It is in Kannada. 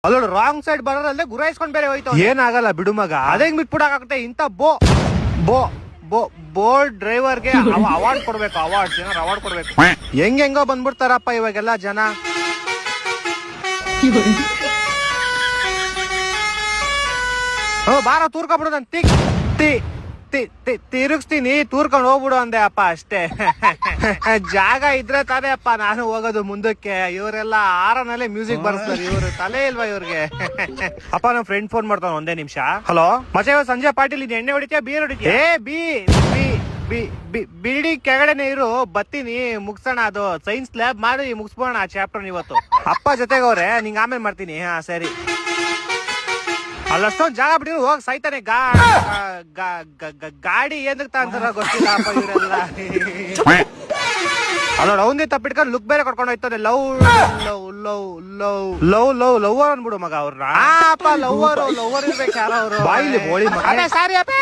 ಅಲ್ಲೋಡು ರಾಂಗ್ ಸೈಡ್ ಬರೋದಲ್ಲದೆ ಗುರಾಯಿಸ್ಕೊಂಡ್ ಬೇರೆ ಹೋಯ್ತು. ಏನಾಗಲ್ಲ ಬಿಡು ಮಗ, ಅದೇಗ್ ಬಿಟ್ಬಿಡಕಾಗುತ್ತೆ. ಇಂತ ಬೋ ಬೋ ಬೋ ಬೋರ್ಡ್ ಡ್ರೈವರ್ಗೆ ಅವಾರ್ಡ್ ಕೊಡ್ಬೇಕು. ಅವಾರ್ಡ್ ಕೊಡ್ಬೇಕು. ಹೆಂಗೋ ಬಂದ್ಬಿಡ್ತಾರಪ್ಪ ಇವಾಗೆಲ್ಲ ಜನ. ಬಾರ ತೂರ್ಕೊಂಡ್ಬಿಡೋದಂತ ತಿರುಗಿಸ್ತೀನಿ, ತೂರ್ಕೊಂಡು ಹೋಗ್ಬಿಡು ಅಂದೆ ಅಪ್ಪ ಅಷ್ಟೇ. ಜಾಗ ಇದ್ರೆ ತಾನೇ ಅಪ್ಪ ನಾನು ಹೋಗೋದು ಮುಂದಕ್ಕೆ. ಇವರೆಲ್ಲ ಆರನಲ್ಲೇ ಮ್ಯೂಸಿಕ್ ಬರ್ಸ್ತಾರೆ. ಇವ್ರು ತಲೆ ಇಲ್ವಾ ಇವ್ರಿಗೆ? ಅಪ್ಪ ನಮ್ ಫ್ರೆಂಡ್ ಫೋನ್ ಮಾಡ್ತಾನ, ಒಂದೇ ನಿಮಿಷ. ಹಲೋ ಮಚೆ, ಸಂಜೆ ಪಾಟೀಲ್ ಇದು ಎಣ್ಣೆ ಹೊಡಿತೀಯ ಬೀರ್ ಹೊಡಿತೀಯ? ಬಿಡಿ ಕೆಳಗಡೆನೆ ಇರು, ಬತ್ತೀನಿ ಮುಗ್ಸೋಣ. ಅದು ಸೈನ್ಸ್ ಲ್ಯಾಬ್ ಮಾಡಿ ಮುಗಿಸ್ಬೋಣ ಆ ಚಾಪ್ಟರ್ ಇವತ್ತು. ಅಪ್ಪ ಜೊತೆಗವ್ರೆ, ನಿಂಗೆ ಆಮೇಲೆ ಮಾಡ್ತೀನಿ. ಹಾ ಸರಿ. ಅಲ್ಲಷ್ಟೊಂದ್ ಜಾಗ ಬಿಟ್ಟಿರು, ಹೋಗ್ ಸಾಯ್ತಾನೆ. ಗಾಡಿ ಏನಕ್ಕೆ ಅಂತಾರ ಗೊತ್ತಿಲ್ಲ ಅಪ್ಪ ಇವರೆಲ್ಲ. ಅಲ್ಲ ಅವಂದೇ ತಪ್ಪಿಟ್ಕೊಂಡು ಲುಕ್ ಬೇರೆ ಕೊಡ್ಕೊಂಡು ಹೋಯ್ತಾನೆ. ಲವ್ ಅನ್ಬಿಡು ಮಗ ಅವ್ರನ್ನ. ಲವ್ವರ್ ಇರ್ಬೇಕು ಯಾರೋ ಅವರು. ಬಾಯಿಲಿ ಬೋಳಿ ಮಗ. ಸಾರಿ ಅಪ್ಪ.